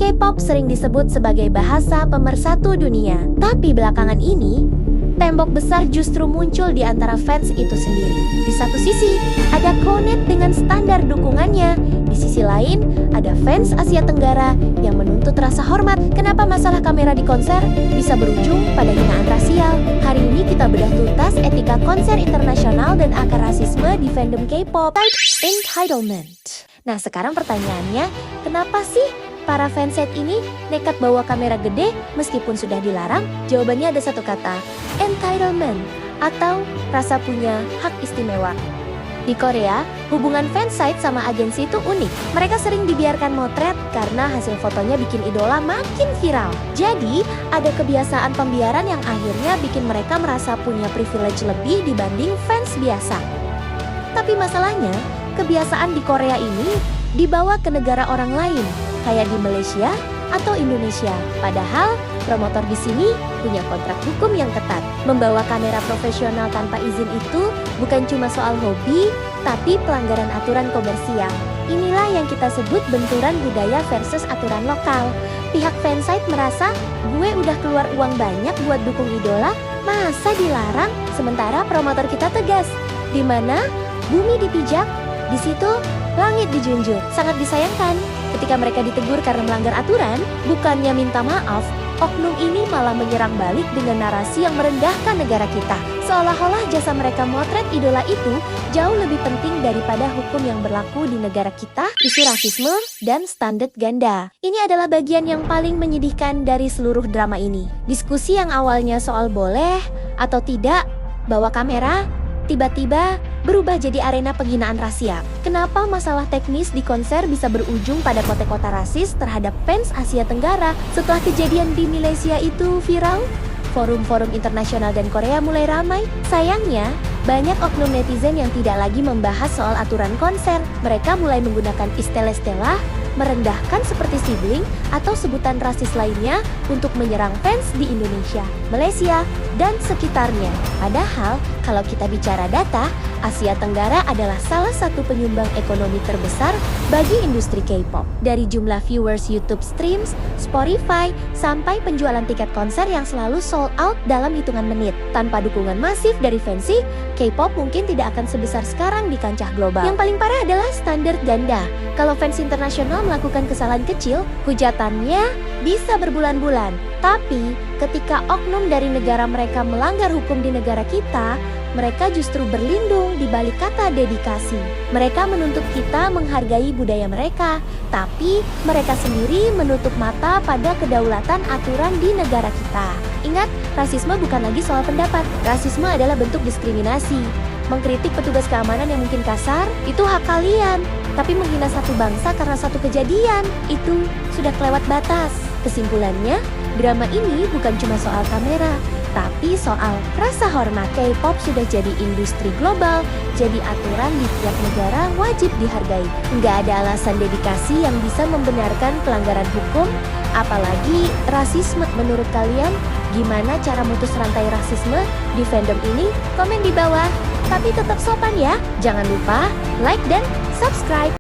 K-pop sering disebut sebagai bahasa pemersatu dunia. Tapi belakangan ini, tembok besar justru muncul di antara fans itu sendiri. Di satu sisi, ada Knet dengan standar dukungannya. Di sisi lain, ada fans Asia Tenggara yang menuntut rasa hormat. Kenapa masalah kamera di konser bisa berujung pada hinaan rasial? Hari ini kita bedah tuntas etika konser internasional dan akar rasisme di fandom K-pop. Entitlement. Nah, sekarang pertanyaannya, kenapa sih para fanset ini nekat bawa kamera gede meskipun sudah dilarang? Jawabannya ada satu kata, entitlement, atau rasa punya hak istimewa. Di Korea, hubungan fansite sama agensi itu unik. Mereka sering dibiarkan motret karena hasil fotonya bikin idola makin viral. Jadi, ada kebiasaan pembiaran yang akhirnya bikin mereka merasa punya privilege lebih dibanding fans biasa. Tapi masalahnya, kebiasaan di Korea ini dibawa ke negara orang lain, kayak di Malaysia atau Indonesia. Padahal promotor di sini punya kontrak hukum yang ketat. Membawa kamera profesional tanpa izin itu bukan cuma soal hobi, tapi pelanggaran aturan komersial. Inilah yang kita sebut benturan budaya versus aturan lokal. Pihak fansite merasa, gue udah keluar uang banyak buat dukung idola, masa dilarang? Sementara promotor kita tegas, di mana bumi dipijak, di situ langit dijunjung. Sangat disayangkan ketika mereka ditegur karena melanggar aturan, bukannya minta maaf, oknum ini malah menyerang balik dengan narasi yang merendahkan negara kita. Seolah-olah jasa mereka motret idola itu jauh lebih penting daripada hukum yang berlaku di negara kita. Isu rasisme dan standar ganda. Ini adalah bagian yang paling menyedihkan dari seluruh drama ini. Diskusi yang awalnya soal boleh atau tidak bawa kamera, tiba-tiba berubah jadi arena penghinaan rasial. Kenapa masalah teknis di konser bisa berujung pada kota-kota rasis terhadap fans Asia Tenggara? Setelah kejadian di Malaysia itu viral, forum-forum internasional dan Korea mulai ramai. Sayangnya, banyak oknum netizen yang tidak lagi membahas soal aturan konser. Mereka mulai menggunakan istilah-istilah merendahkan seperti sibling atau sebutan rasis lainnya untuk menyerang fans di Indonesia, Malaysia, dan sekitarnya. Padahal, kalau kita bicara data, Asia Tenggara adalah salah satu penyumbang ekonomi terbesar bagi industri K-pop. Dari jumlah viewers YouTube streams, Spotify, sampai penjualan tiket konser yang selalu sold out dalam hitungan menit. Tanpa dukungan masif dari fansi, K-pop mungkin tidak akan sebesar sekarang di kancah global. Yang paling parah adalah standar ganda. Kalau fans internasional melakukan kesalahan kecil, hujatannya bisa berbulan-bulan. Tapi, ketika oknum dari negara mereka melanggar hukum di negara kita, mereka justru berlindung di balik kata dedikasi. Mereka menuntut kita menghargai budaya mereka, tapi mereka sendiri menutup mata pada kedaulatan aturan di negara kita. Ingat, rasisme bukan lagi soal pendapat. Rasisme adalah bentuk diskriminasi. Mengkritik petugas keamanan yang mungkin kasar, itu hak kalian. Tapi menghina satu bangsa karena satu kejadian, itu sudah kelewat batas. Kesimpulannya, drama ini bukan cuma soal kamera, tapi soal rasa hormat. K-pop sudah jadi industri global, jadi aturan di tiap negara wajib dihargai. Nggak ada alasan dedikasi yang bisa membenarkan pelanggaran hukum, apalagi rasisme. Menurut kalian, gimana cara mutus rantai rasisme di fandom ini? Komen di bawah, tapi tetap sopan ya. Jangan lupa like dan subscribe.